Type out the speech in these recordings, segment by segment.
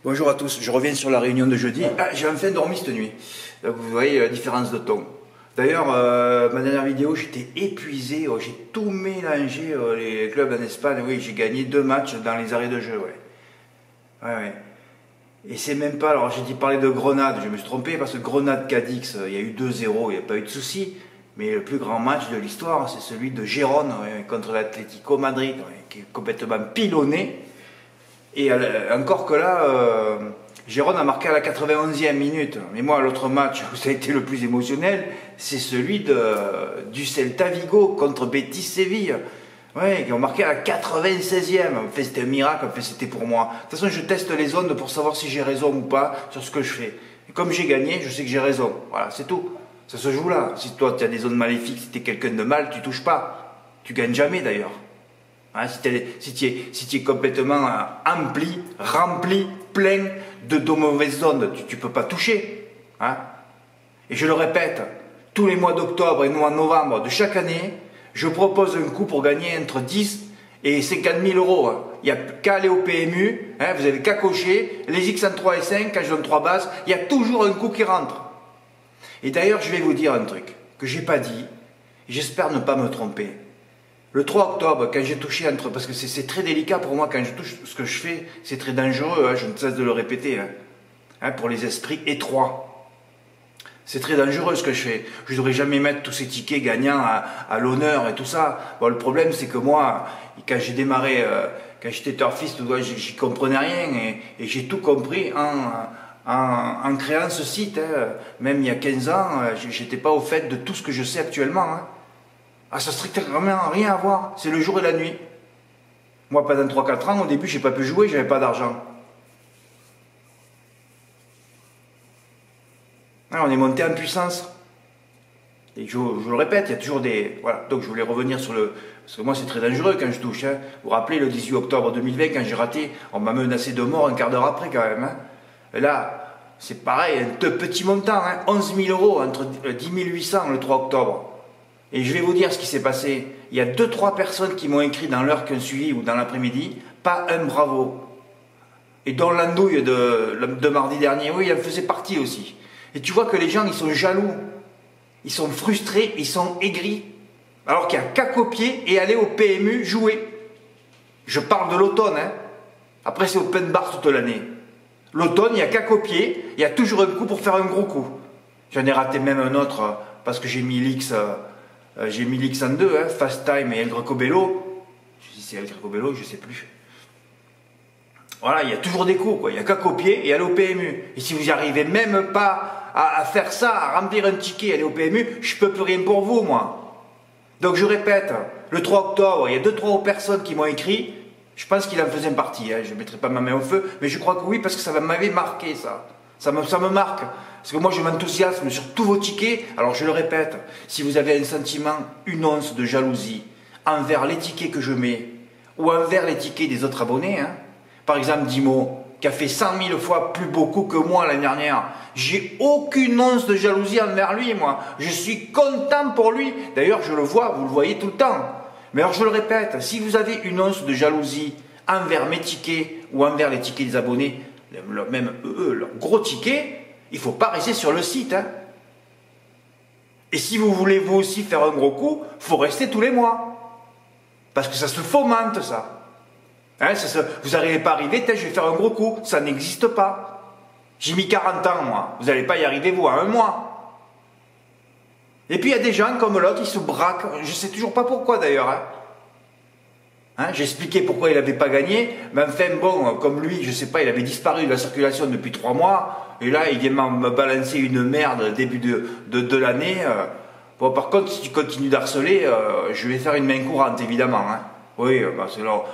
Bonjour à tous, je reviens sur la réunion de jeudi. J'ai enfin dormi cette nuit. Donc vous voyez la différence de ton. D'ailleurs, ma dernière vidéo, j'étais épuisé, j'ai tout mélangé, les clubs en Espagne. Oui, j'ai gagné 2 matchs dans les arrêts de jeu, ouais. Et c'est même pas, alors j'ai dit parler de Grenade, je me suis trompé parce que Grenade-Cadix, il y a eu 2-0, il n'y a pas eu de souci. Mais le plus grand match de l'histoire, c'est celui de Gérone contre l'Atlético Madrid, qui est complètement pilonné. Et encore que là, Gérone a marqué à la 91e minute. Mais moi, l'autre match où ça a été le plus émotionnel, c'est celui du Celta Vigo contre Betis Séville. Ouais, qui ont marqué à la 96e. En fait, c'était un miracle, en fait, c'était pour moi. De toute façon, je teste les ondes pour savoir si j'ai raison ou pas sur ce que je fais. Et comme j'ai gagné, je sais que j'ai raison. Voilà, c'est tout. Ça se joue là. Si toi, tu as des ondes maléfiques, si tu es quelqu'un de mal, tu touches pas. Tu gagnes jamais d'ailleurs. Hein, si tu es complètement rempli, plein de mauvaises ondes, tu ne peux pas toucher. Hein. Et je le répète, tous les mois d'octobre et mois de novembre de chaque année, je propose un coup pour gagner entre 10 et 50 000 euros. Hein. Il n'y a qu'à aller au PMU, hein, vous n'avez qu'à cocher, les X en 3 et 5, quand je donne 3 bases, il y a toujours un coup qui rentre. Et d'ailleurs, je vais vous dire un truc que je n'ai pas dit, j'espère ne pas me tromper. Le 3 octobre, quand j'ai touché parce que c'est très délicat pour moi, quand je touche ce que je fais, c'est très dangereux, hein, je ne cesse de le répéter, hein, pour les esprits étroits. C'est très dangereux ce que je fais. Je ne devrais jamais mettre tous ces tickets gagnants à l'honneur et tout ça. Bon, le problème, c'est que moi, quand j'ai démarré, quand j'étais turfiste, j'y comprenais rien et j'ai tout compris en créant ce site. Hein. Même il y a 15 ans, j'étais pas au fait de tout ce que je sais actuellement. Hein. Ah, ça n'a strictement rien à voir. C'est le jour et la nuit. Moi, pendant 3-4 ans, au début, j'ai pas pu jouer, j'avais pas d'argent. Ah, on est monté en puissance. Et je le répète, il y a toujours des... Voilà, donc je voulais revenir sur le... Parce que moi, c'est très dangereux quand je touche. Hein. Vous vous rappelez, le 18 octobre 2020, quand j'ai raté, on m'a menacé de mort un quart d'heure après quand même. Hein. Et là, c'est pareil, un petit montant, hein, 11 000 euros, entre 10 800 le 3 octobre. Et je vais vous dire ce qui s'est passé. Il y a 2-3 personnes qui m'ont écrit dans l'heure qu'un suivi ou dans l'après-midi, pas un bravo. Et dont l'andouille de mardi dernier, oui, elle faisait partie aussi. Et tu vois que les gens, ils sont jaloux, ils sont frustrés, ils sont aigris. Alors qu'il n'y a qu'à copier et aller au PMU jouer. Je parle de l'automne, hein. Après, c'est open bar toute l'année. L'automne, il n'y a qu'à copier, il y a toujours un coup pour faire un gros coup. J'en ai raté même un autre parce que j'ai mis l'X... j'ai mis l'X en 2, hein, Fast Time et El Greco-Bello. Je dis c'est El Greco-Bello, je ne sais plus. Voilà, il y a toujours des coups, quoi. Il n'y a qu'à copier et aller au PMU. Et si vous n'y arrivez même pas à faire ça, à remplir un ticket et aller au PMU, je ne peux plus rien pour vous, moi. Donc je répète, le 3 octobre, il y a 2-3 personnes qui m'ont écrit. Je pense qu'il en faisait partie, hein. Je ne mettrai pas ma main au feu, mais je crois que oui, parce que ça m'avait marqué, ça. Ça me marque. Parce que moi, je m'enthousiasme sur tous vos tickets. Alors, je le répète, si vous avez un sentiment, une once de jalousie envers les tickets que je mets ou envers les tickets des autres abonnés, hein, par exemple Dimo, qui a fait 100 000 fois plus beaucoup que moi l'année dernière, j'ai aucune once de jalousie envers lui, moi. Je suis content pour lui. D'ailleurs, je le vois, vous le voyez tout le temps. Mais alors, je le répète, si vous avez une once de jalousie envers mes tickets ou envers les tickets des abonnés, même eux, leurs gros tickets, il ne faut pas rester sur le site. Hein. Et si vous voulez vous aussi faire un gros coup, il faut rester tous les mois. Parce que ça se fomente, ça. Hein, vous n'arrivez pas à arriver, je vais faire un gros coup. Ça n'existe pas. J'ai mis 40 ans, moi. Vous n'allez pas y arriver, vous, à un mois. Et puis il y a des gens comme l'autre, ils se braquent. Je ne sais toujours pas pourquoi, d'ailleurs. Hein. Hein, j'ai expliqué pourquoi il n'avait pas gagné, mais enfin bon, comme lui, je sais pas, il avait disparu de la circulation depuis 3 mois, et là il vient me balancer une merde début de l'année. Bon, par contre, si tu continues d'harceler, je vais faire une main courante, évidemment. Hein. Oui, bah,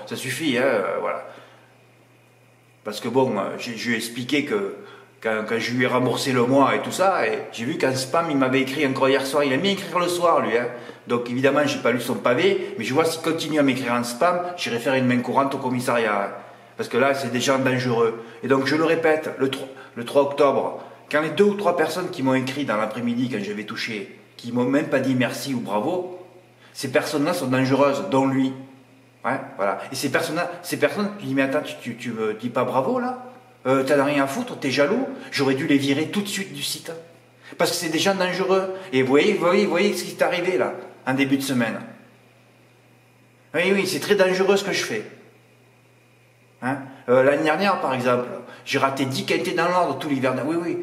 ça suffit, hein, voilà. Parce que bon, je lui ai expliqué que quand je lui ai remboursé le mois et tout ça, et j'ai vu qu'en spam, il m'avait écrit encore hier soir, il aime bien écrire le soir, lui. Hein. Donc évidemment, je n'ai pas lu son pavé, mais je vois s'il continue à m'écrire en spam, j'irai faire une main courante au commissariat. Hein. Parce que là, c'est des gens dangereux. Et donc, je le répète, le 3 octobre, quand les 2 ou 3 personnes qui m'ont écrit dans l'après-midi, quand j'avais touché, qui m'ont même pas dit merci ou bravo, ces personnes-là sont dangereuses, dont lui. Ouais, voilà. Et ces personnes, je dis, mais attends, tu me dis pas bravo, là? T'en as rien à foutre, t'es jaloux. J'aurais dû les virer tout de suite du site. Parce que c'est des gens dangereux. Et vous voyez ce qui est arrivé là, en début de semaine. Oui, c'est très dangereux ce que je fais. Hein, l'année dernière, par exemple, j'ai raté 10 quintés dans l'ordre tout l'hiver. Oui.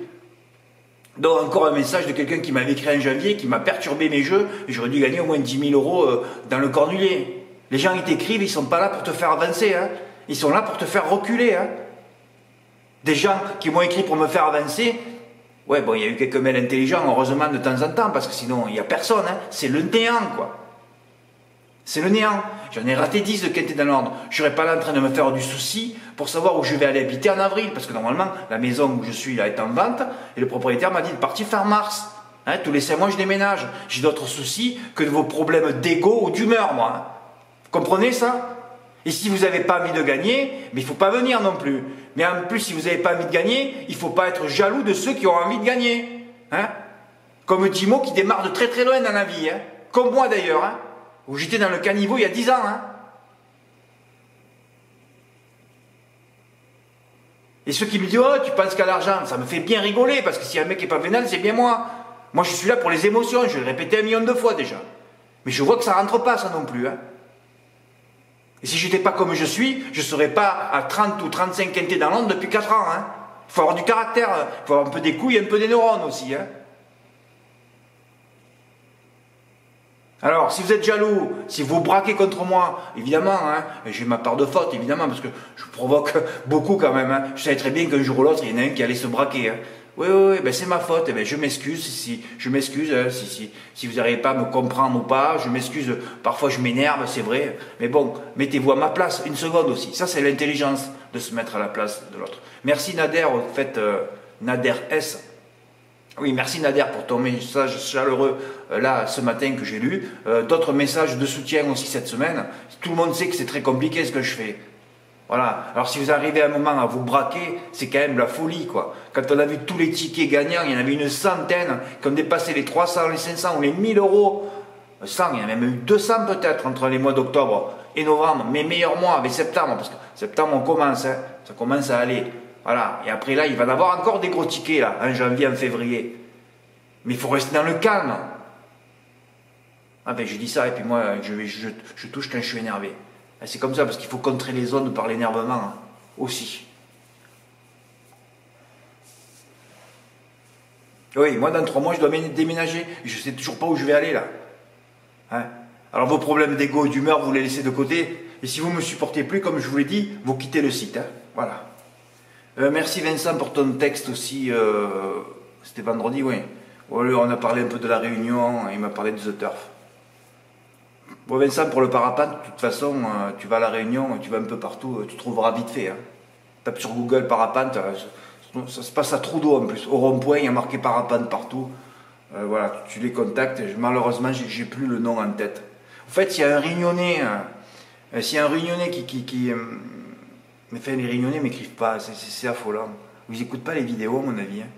Donc encore un message de quelqu'un qui m'avait écrit en janvier, qui m'a perturbé mes jeux, et j'aurais dû gagner au moins 10 000 euros dans le cornulier. Les gens qui t'écrivent, ils sont pas là pour te faire avancer, hein. Ils sont là pour te faire reculer. Hein. Des gens qui m'ont écrit pour me faire avancer, ouais, bon, il y a eu quelques mails intelligents, heureusement, de temps en temps, parce que sinon, il n'y a personne, hein. C'est le néant, quoi. C'est le néant. J'en ai raté 10 de quinté dans l'ordre. Je ne serais pas là en train de me faire du souci pour savoir où je vais aller habiter en avril, parce que normalement, la maison où je suis là est en vente, et le propriétaire m'a dit de partir fin mars. Hein, tous les 5 mois, je déménage. J'ai d'autres soucis que de vos problèmes d'ego ou d'humeur, moi. Hein. Vous comprenez ça? Et si vous n'avez pas envie de gagner, mais il ne faut pas venir non plus. Mais en plus, si vous n'avez pas envie de gagner, il ne faut pas être jaloux de ceux qui ont envie de gagner. Hein, comme Timo qui démarre de très très loin dans la vie. Hein. Comme moi d'ailleurs. Hein, où j'étais dans le caniveau il y a 10 ans. Hein. Et ceux qui me disent « Oh, tu penses qu'à l'argent ?» Ça me fait bien rigoler, parce que si un mec n'est pas vénal, c'est bien moi. Moi, je suis là pour les émotions, je l'ai répété 1 million de fois déjà. Mais je vois que ça rentre pas, ça non plus. Hein. Et si je n'étais pas comme je suis, je ne serais pas à 30 ou 35 quintés dans l'onde depuis 4 ans. Hein. Il faut avoir du caractère, il faut avoir un peu des couilles et un peu des neurones aussi. Hein. Alors, si vous êtes jaloux, si vous braquez contre moi, évidemment, hein, j'ai ma part de faute, évidemment, parce que je provoque beaucoup quand même. Hein. Je savais très bien qu'un jour ou l'autre, il y en a un qui allait se braquer. Hein. Oui, ben c'est ma faute, ben je m'excuse, je m'excuse, hein, si vous n'arrivez pas à me comprendre ou pas, je m'excuse, parfois je m'énerve, c'est vrai, mais bon, mettez-vous à ma place, 1 seconde aussi. Ça, c'est l'intelligence de se mettre à la place de l'autre. Merci Nader, au fait, Nader S. Oui, merci Nader pour ton message chaleureux là ce matin que j'ai lu. D'autres messages de soutien aussi cette semaine. Tout le monde sait que c'est très compliqué ce que je fais. Voilà. Alors si vous arrivez à un moment à vous braquer, c'est quand même la folie quoi. Quand on a vu tous les tickets gagnants, il y en avait une centaine qui ont dépassé les 300, les 500 ou les 1000 euros. 100, il y en a même eu 200 peut-être entre les mois d'octobre et novembre. Mes meilleurs mois avec septembre, parce que septembre on commence, hein, ça commence à aller. Voilà, et après là, il va y avoir encore des gros tickets, là, en janvier, en février. Mais il faut rester dans le calme. Ah ben, je dis ça, et puis moi, je touche quand je suis énervé. C'est comme ça, parce qu'il faut contrer les ondes par l'énervement, hein, aussi. Oui, moi, dans 3 mois, je dois déménager. Je ne sais toujours pas où je vais aller, là. Hein? Alors, vos problèmes d'ego et d'humeur, vous les laissez de côté. Et si vous ne me supportez plus, comme je vous l'ai dit, vous quittez le site. Hein? Voilà. Merci Vincent pour ton texte aussi. C'était vendredi, oui. On a parlé un peu de la Réunion, il m'a parlé de The Turf. Bon Vincent, pour le parapente, de toute façon, tu vas à la Réunion, tu vas un peu partout, tu trouveras vite fait. Hein. Tape sur Google parapente, ça se passe à Trudeau en plus. Au rond-point, il y a marqué parapente partout. Voilà, tu les contactes. Malheureusement, j'ai plus le nom en tête. En fait, s'il y a un Réunionnais, qui mais enfin, les Réunionnais ne m'écrivent pas, c'est affolant. Vous n'écoutez pas les vidéos, à mon avis. Hein.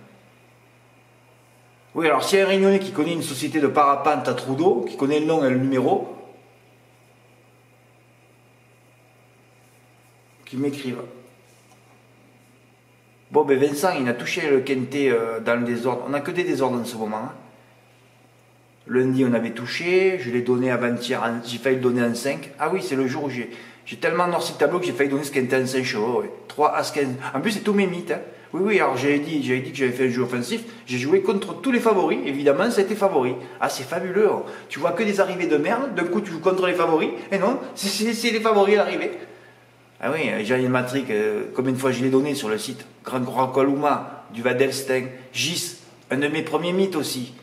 Oui, alors s'il y a un Réunionnais qui connaît une société de parapente à Trudeau, qui connaît le nom et le numéro, qui m'écrivent. Bon, ben Vincent, il a touché le quintet dans le désordre. On n'a que des désordres en ce moment. Hein. Lundi, on avait touché, je l'ai donné avant-hier, j'ai failli le donner en 5. Ah oui, c'est le jour où j'ai tellement noirci le tableau que j'ai failli donner ce quintet en 5 chevaux. Ouais. 3 As 15. En plus, c'est tous mes mythes. Hein. Oui, alors j'avais dit que j'avais fait un jeu offensif. J'ai joué contre tous les favoris. Évidemment, ça a été favori. Ah, c'est fabuleux. Hein. Tu vois que des arrivées de merde. D'un coup, tu joues contre les favoris. Et non, c'est les favoris à l'arrivée. Ah oui, Jean Matrick, combien de fois je l'ai donné sur le site. Grand Columa, du Vadelstein, Gis, un de mes premiers mythes aussi.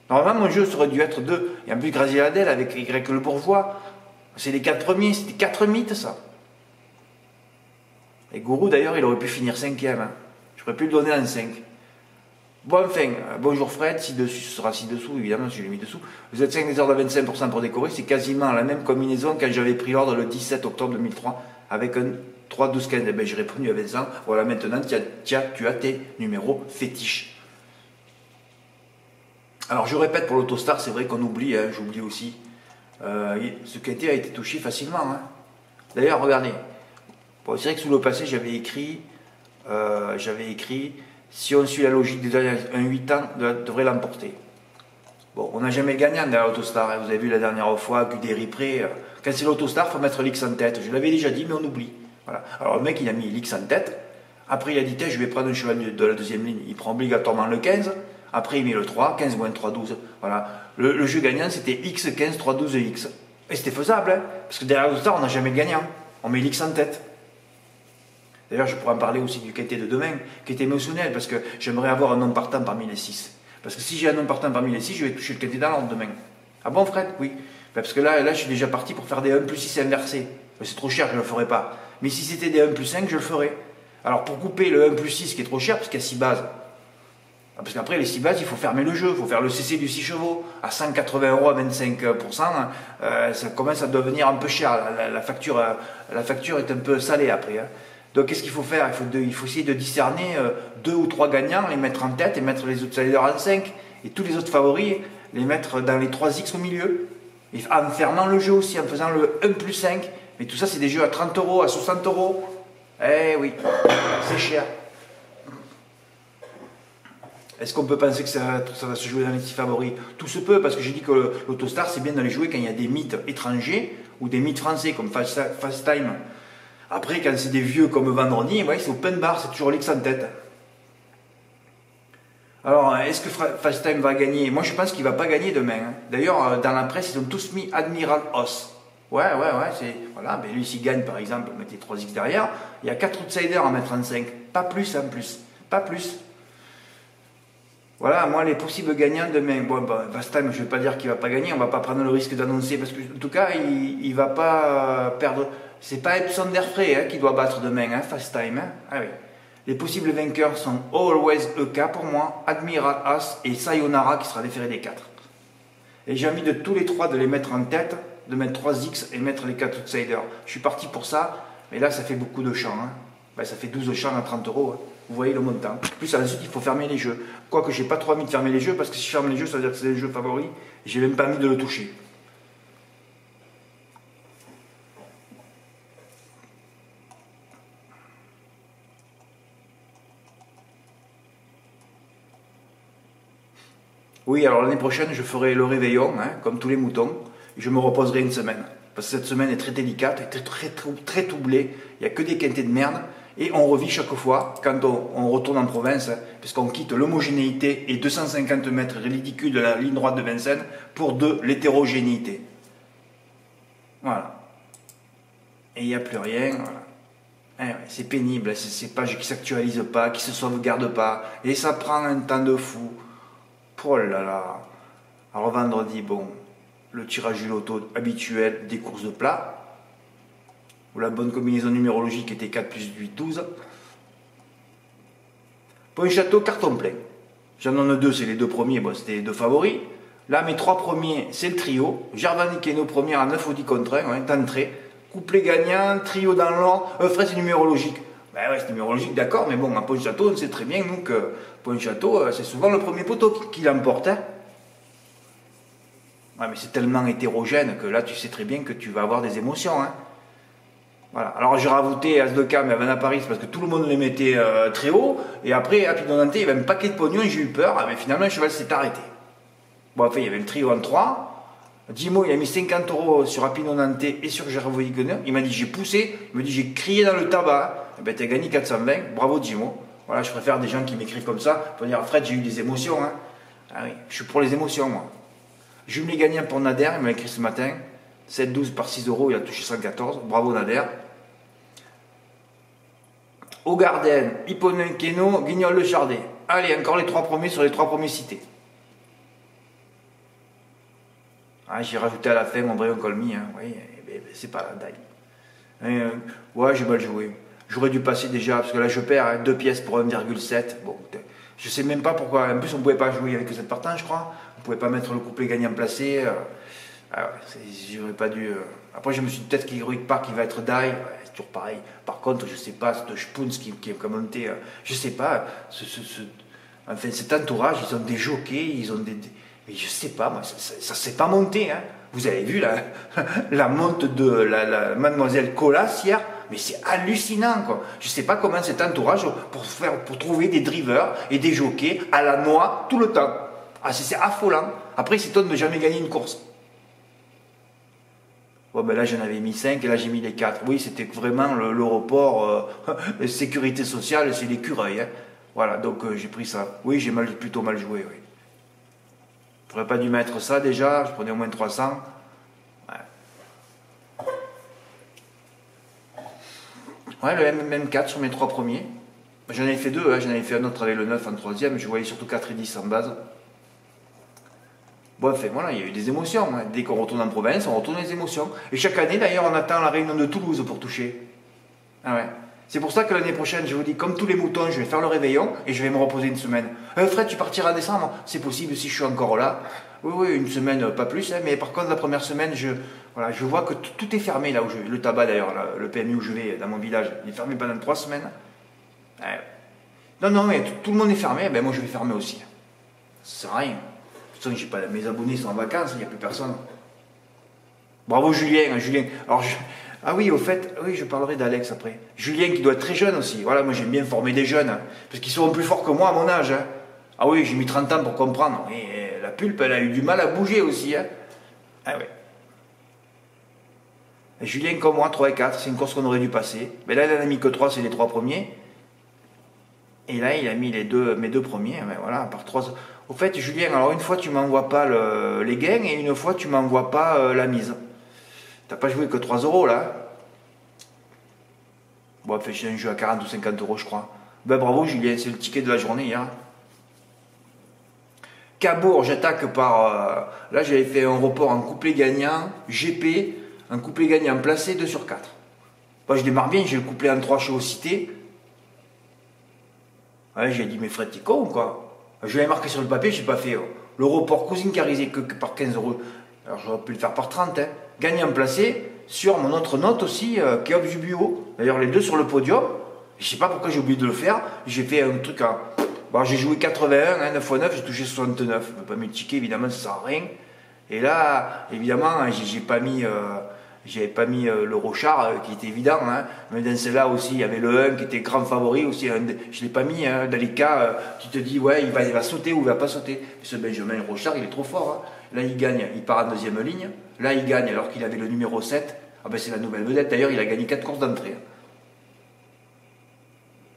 Normalement, mon jeu aurait dû être 2. Et en plus, Graziadel avec Y le Bourgeois. C'est les 4 premiers. C'était 4 mythes, ça. Et Gourou, d'ailleurs, il aurait pu finir 5e. Hein. J'aurais pu le donner en 5. Bon, enfin, bonjour Fred, ci-dessus, ce sera ci-dessous, évidemment, je l'ai mis dessous. Vous êtes 5 des ordres à 25% pour décorer, c'est quasiment la même combinaison quand j'avais pris l'ordre le 17 octobre 2003 avec un 3, 12, 15. Eh ben, j'ai répondu à Vincent, voilà, maintenant, tu as tes numéros fétiches. Alors, je répète pour l'Autostar, c'est vrai qu'on oublie, hein, j'oublie aussi. Ce quintet a été touché facilement. Hein. D'ailleurs, regardez. Bon, c'est vrai que sous le passé, j'avais écrit j'avais écrit, si on suit la logique des derniers 8 ans, devrait l'emporter. Bon, on n'a jamais gagné dans l'Autostar, hein. Vous avez vu la dernière fois, Guderi près. Quand c'est l'Autostar, il faut mettre l'X en tête. Je l'avais déjà dit, mais on oublie. Voilà. Alors le mec, il a mis l'X en tête. Après, il a dit, je vais prendre un cheval de la deuxième ligne. Il prend obligatoirement le 15. Après, il met le 3, 15 moins 3, 12. Voilà. Le jeu gagnant, c'était X, 15, 3, 12, X. Et c'était faisable, hein, parce que derrière l'Autostar, on n'a jamais gagnant. On met l'X en tête. D'ailleurs, je pourrais en parler aussi du quintet de demain, qui est émotionnel, parce que j'aimerais avoir un nom partant parmi les 6. Parce que si j'ai un nom partant parmi les 6, je vais toucher le quintet dans l'ordre demain. Ah bon, Fred? Oui. Parce que là, je suis déjà parti pour faire des 1 plus 6 inversés. C'est trop cher, je ne le ferai pas. Mais si c'était des 1 plus 5, je le ferais. Alors, pour couper le 1 plus 6, qui est trop cher, parce qu'il y a 6 bases. Parce qu'après, les 6 bases, il faut fermer le jeu. Il faut faire le CC du 6 chevaux. À 180 € à 25%, ça commence à devenir un peu cher. La facture est un peu salée après. Hein. Donc, qu'est-ce qu'il faut faire? Il faut essayer de discerner 2 ou 3 gagnants, les mettre en tête et mettre les outsiders en 5. Et tous les autres favoris, les mettre dans les 3X au milieu. Et en fermant le jeu aussi, en faisant le 1 plus 5. Mais tout ça, c'est des jeux à 30 €, à 60 €. Eh oui, c'est cher. Est-ce qu'on peut penser que ça va se jouer dans les 6 favoris? Tout se peut, parce que j'ai dit que l'Autostar, c'est bien de les jouer quand il y a des mythes étrangers ou des mythes français, comme Fast Time. Après, quand c'est des vieux comme Vendredi, ouais, c'est open bar, c'est toujours l'X en tête. Alors, est-ce que Fast Time va gagner? Moi, je pense qu'il ne va pas gagner demain. Hein. D'ailleurs, dans la presse, ils ont tous mis Admiral Os. Ouais, c'est... Voilà, ben lui, s'il gagne, par exemple, mettez 3X derrière, il y a 4 outsiders à mettre en 5. Pas plus en plus. Pas plus. Voilà, moi, les possibles gagnants demain. Bon, Fast Time, je ne vais pas dire qu'il ne va pas gagner, on ne va pas prendre le risque d'annoncer, parce que, en tout cas, il ne va pas perdre... C'est pas Epson d'Airfray hein, qui doit battre demain, hein, Fast Time. Hein. Ah oui. Les possibles vainqueurs sont Always EK pour moi, Admiral As et Sayonara qui sera déféré des 4. Et j'ai envie de tous les 3 de les mettre en tête, de mettre 3X et mettre les 4 outsiders. Je suis parti pour ça, mais là ça fait beaucoup de champs. Hein. Ben, ça fait 12 champs à 30 €. Hein. Vous voyez le montant. Plus ensuite il faut fermer les jeux. Quoique j'ai pas trop envie de fermer les jeux parce que si je ferme les jeux, ça veut dire que c'est les jeux favoris. Et j'ai même pas envie de le toucher. Oui, alors l'année prochaine, je ferai le réveillon, hein, comme tous les moutons, et je me reposerai une semaine. Parce que cette semaine est très délicate, est très troublée, il n'y a que des quintés de merde, et on revit chaque fois, quand on retourne en province, puisqu'on quitte l'homogénéité et 250 mètres ridicules de la ligne droite de Vincennes, pour de l'hétérogénéité. Voilà. Et il n'y a plus rien, voilà. Ouais, c'est pénible, ces pages qui ne s'actualisent pas, qui ne se sauvegardent pas, et ça prend un temps de fou. Oh là là. Alors vendredi, bon, le tirage du loto habituel des courses de plat, où la bonne combinaison numérologique était 4 plus 8, 12. Pontchâteau, carton plein. J'en donne 2, c'est les 2 premiers, bon, c'était les 2 favoris. Là, mes 3 premiers, c'est le trio. Gervani Keno, première à 9 ou 10 contre 1, hein, d'entrée. Couplet gagnant, trio dans l'ordre. Fred, c'est numérologique. Ben ouais, c'est numérologique, d'accord, mais bon, à Pontchâteau, on sait très bien, nous, que Pontchâteau, c'est souvent le premier poteau qui l'emporte. Hein. Ouais, mais c'est tellement hétérogène que là, tu sais très bien que tu vas avoir des émotions. Hein. Voilà. Alors, j'ai rajouté As de Cam et Havana Paris parce que tout le monde les mettait très haut. Et après, à Pinonante, il y avait un paquet de pognon et j'ai eu peur. Mais finalement, le cheval s'est arrêté. Bon, enfin, il y avait le trio en 3. Dimo, il a mis 50 € sur Rapino Nantes et sur Gervais Guener. Il m'a dit j'ai poussé, il m'a dit j'ai crié dans le tabac. Eh ben, t'as gagné 420, bravo Dimo. Voilà, je préfère des gens qui m'écrivent comme ça pour dire Fred, j'ai eu des émotions. Hein. Ah oui, je suis pour les émotions, moi. Jumelé gagnant pour Nader, il m'a écrit ce matin. 7-12 par 6 €, il a touché 114. Bravo Nader. Au Garden, Hipponin Keno, Guignol Le Chardet. Allez, encore les 3 premiers sur les 3 premiers cités. Ah, j'ai rajouté à la fin mon Brian Colmy, hein. Oui, c'est pas la taille. Ouais, j'ai mal joué. J'aurais dû passer déjà, parce que là je perds hein, 2 pièces pour 1,7. Bon, je sais même pas pourquoi. En plus, on ne pouvait pas jouer avec cette partage, je crois. On ne pouvait pas mettre le couplet gagnant placé. Ah ouais, j'aurais pas dû. Après, je me suis dit peut-être qu'Heroic Park il va être die. Ouais, c'est toujours pareil. Par contre, je sais pas, ce Spoons qui est commenté, je sais pas. Enfin, cet entourage, ils ont des jockeys, ils ont des mais je sais pas, moi, ça s'est pas monté. Hein. Vous avez vu la monte de la mademoiselle Colas hier, Mais c'est hallucinant, quoi. Je sais pas comment cet entourage pour trouver des drivers et des jockeys à la noix tout le temps. Ah, c'est affolant. Après, il s'étonne de jamais gagner une course. Bon, ben là, j'en avais mis 5 et là, j'ai mis les 4. Oui, c'était vraiment le report sécurité sociale, c'est l'écureuil. Hein. Voilà, donc j'ai pris ça. Oui, j'ai plutôt mal joué, oui. J'aurais pas dû mettre ça déjà, je prenais au moins 300. Ouais, le MM4 sur mes 3 premiers. J'en ai fait 2, hein. J'en avais fait un autre avec le 9 en troisième, je voyais surtout 4 et 10 en base. Bon, enfin, voilà, il y a eu des émotions. Hein. Dès qu'on retourne en province, on retourne les émotions. Et chaque année, d'ailleurs, on attend la réunion de Toulouse pour toucher. Ah ouais. C'est pour ça que l'année prochaine, je vous dis, comme tous les moutons, je vais faire le réveillon et je vais me reposer une semaine. Fred, tu partiras en décembre? C'est possible si je suis encore là. Oui, oui, une semaine, pas plus. Hein, mais par contre, la première semaine, je vois que tout est fermé là où je vais. Le tabac, d'ailleurs, le PMU où je vais, dans mon village, il est fermé pendant 3 semaines. Non, non, mais tout le monde est fermé. Ben moi, je vais fermer aussi. Ça sert à rien. De toute façon, j'ai pas, mes abonnés sont en vacances, il n'y a plus personne. Bravo Julien, Julien. Alors, ah oui, au fait, oui, je parlerai d'Alex après. Julien qui doit être très jeune aussi. Voilà, moi j'aime bien former des jeunes, hein, parce qu'ils seront plus forts que moi à mon âge. Hein. Ah oui, j'ai mis 30 ans pour comprendre. Et la pulpe, elle a eu du mal à bouger aussi. Hein. Ah oui. Et Julien comme moi, 3 et 4, c'est une course qu'on aurait dû passer. Mais là, il n'en a mis que 3, c'est les 3 premiers. Et là, il a mis mes 2 premiers. Mais voilà, par 3. Au fait, Julien, alors une fois tu m'envoies pas les gains et une fois tu m'envoies pas la mise. T'as pas joué que 3 € là. Bon, fait, j'ai un jeu à 40 ou 50 €, je crois. Ben bravo Julien, c'est le ticket de la journée hier. Cabourg, j'attaque par. Là, j'avais fait un report en couplet gagnant, GP, un couplet gagnant placé 2 sur 4. Bon, je démarre bien, j'ai le couplet en 3 chez Cité. Ouais, j'ai dit, mais Fred, t'es con quoi. Je l'avais marqué sur le papier, je n'ai pas fait. Le report cousine carisé que par 15 €. Alors j'aurais pu le faire par 30. Hein. Gagnant placé sur mon autre note aussi, Kéops Jubio. D'ailleurs, les 2 sur le podium. Je ne sais pas pourquoi j'ai oublié de le faire. J'ai fait un truc à. Bon, j'ai joué 81, hein, 9 x 9, j'ai touché 69. Je ne peux pas multiplier, évidemment, ça ne sert à rien. Et là, évidemment, j'ai pas mis. J'avais pas mis le Rochard qui était évident, hein. Mais dans celle-là aussi, il y avait le 1 qui était grand favori aussi. Je ne l'ai pas mis hein, dans les cas, tu te dis, ouais, il va sauter ou il va pas sauter. Ce Benjamin Rochard, il est trop fort. Hein. Là, il gagne, il part en 2e ligne. Là, il gagne alors qu'il avait le numéro 7. Ah ben, c'est la nouvelle vedette. D'ailleurs, il a gagné 4 courses d'entrée.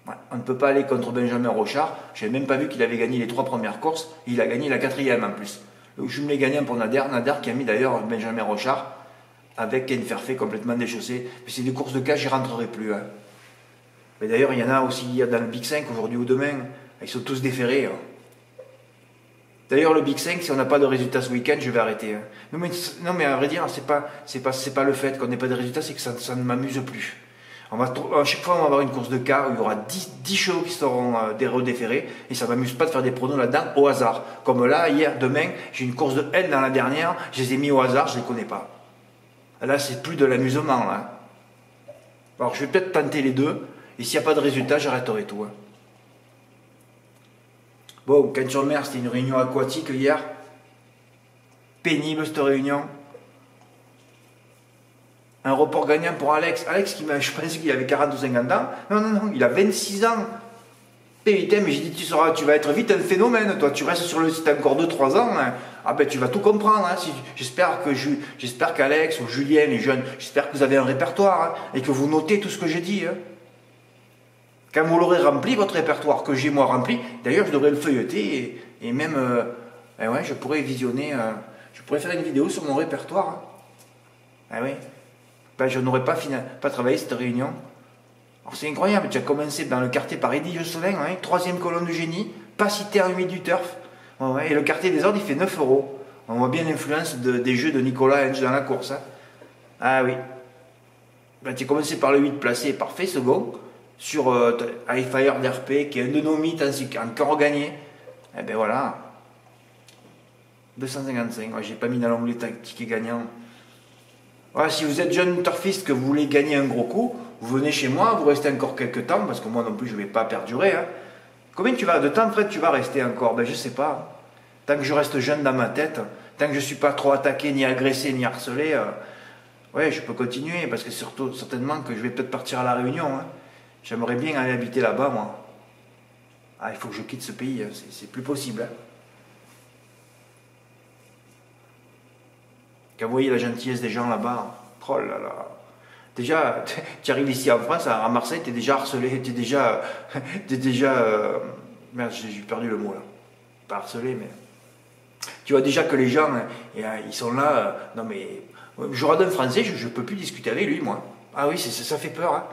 Ouais, on ne peut pas aller contre Benjamin Rochard. Je n'avais même pas vu qu'il avait gagné les 3 premières courses. Et il a gagné la 4e en plus. Donc, je me l'ai gagné pour Nader. Nader qui a mis d'ailleurs Benjamin Rochard. Avec Ken Ferfé complètement déchaussé. Mais c'est des courses de cas, j'y rentrerai plus. Hein. Mais d'ailleurs, il y en a aussi dans le Big 5 aujourd'hui ou demain. Ils sont tous déférés. Hein. D'ailleurs, le Big 5, si on n'a pas de résultats ce week-end, je vais arrêter. Hein. Non, mais à vrai dire, c'est pas le fait qu'on n'ait pas de résultats, c'est que ça ne m'amuse plus. À chaque fois, on va avoir une course de cas où il y aura 10 chevaux qui seront redéférés et ça ne m'amuse pas de faire des pronos là-dedans au hasard. Comme là, hier, demain, j'ai une course de L dans la dernière, je les ai mis au hasard, je ne les connais pas. Là, c'est plus de l'amusement. Là. Alors, je vais peut-être tenter les 2. Et s'il n'y a pas de résultat, j'arrêterai tout. Hein. Bon, Cannes-sur-Mer, c'était une réunion aquatique hier. Pénible, cette réunion. Un report gagnant pour Alex. Alex, je pensais qu'il avait 40 ou 50 ans. Non, non, non, il a 26 ans. Putain, mais j'ai dit, tu vas être vite un phénomène, toi. Tu restes sur le site encore 2-3 ans. Hein. Ah ben tu vas tout comprendre. Hein. J'espère qu'Alex ou Julien, les jeunes, j'espère que vous avez un répertoire hein, et que vous notez tout ce que j'ai dit. Hein. Quand vous l'aurez rempli, votre répertoire que j'ai moi rempli, d'ailleurs je devrais le feuilleter et même, ouais, je pourrais visionner, je pourrais faire une vidéo sur mon répertoire. Hein. Ah oui. Ben, je n'aurais pas travaillé cette réunion. Alors c'est incroyable, tu as commencé dans le quartier par Eddy Josselin, hein, 3e colonne de génie, pas cité en 8 du turf. Ouais, et le quartier des ordres, il fait 9 €. On voit bien l'influence des jeux de Nicolas Henge dans la course. Hein. Ah oui. Ben, tu as commencé par le 8 placé, parfait, second. Sur High Fire d'RP, qui est un de nos mythes, encore gagné. Et ben voilà. 255. Ouais, j'ai pas mis dans l'onglet ticket gagnant. Voilà, si vous êtes jeune turfiste, que vous voulez gagner un gros coup, vous venez chez moi, vous restez encore quelques temps, parce que moi non plus je ne vais pas perdurer. Hein. Combien de temps, Fred, tu vas rester encore? Ben je sais pas. Tant que je reste jeune dans ma tête, tant que je ne suis pas trop attaqué, ni agressé, ni harcelé, Ouais, je peux continuer parce que surtout, certainement que je vais peut-être partir à La Réunion. Hein. J'aimerais bien aller habiter là-bas, moi. Ah, il faut que je quitte ce pays, hein. C'est plus possible. Hein. Quand vous voyez la gentillesse des gens là-bas, oh là là. Déjà, tu arrives ici en France, à Marseille, tu es déjà harcelé, tu es déjà. T'es déjà merde, j'ai perdu le mot là. Pas harcelé, mais. Tu vois déjà que les gens, ils sont là. Non mais. Je regarde un Français, je ne peux plus discuter avec lui, moi. Ah oui, ça fait peur. Hein.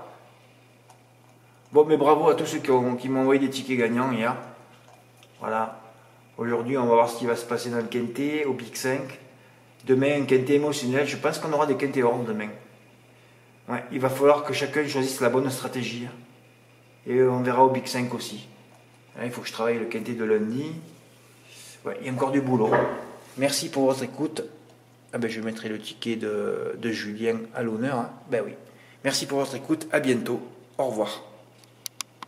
Bon, mais bravo à tous ceux qui m'ont envoyé des tickets gagnants hier. Voilà. Aujourd'hui, on va voir ce qui va se passer dans le Quintet, au Big 5. Demain, un Quintet émotionnel. Je pense qu'on aura des Quintets hors demain. Ouais, il va falloir que chacun choisisse la bonne stratégie. Et on verra au Big 5 aussi. Il faut que je travaille le Quintet de lundi. Ouais, il y a encore du boulot. Merci pour votre écoute. Ah ben, je mettrai le ticket de Julien à l'honneur. Hein. Ben oui. Merci pour votre écoute. À bientôt. Au revoir.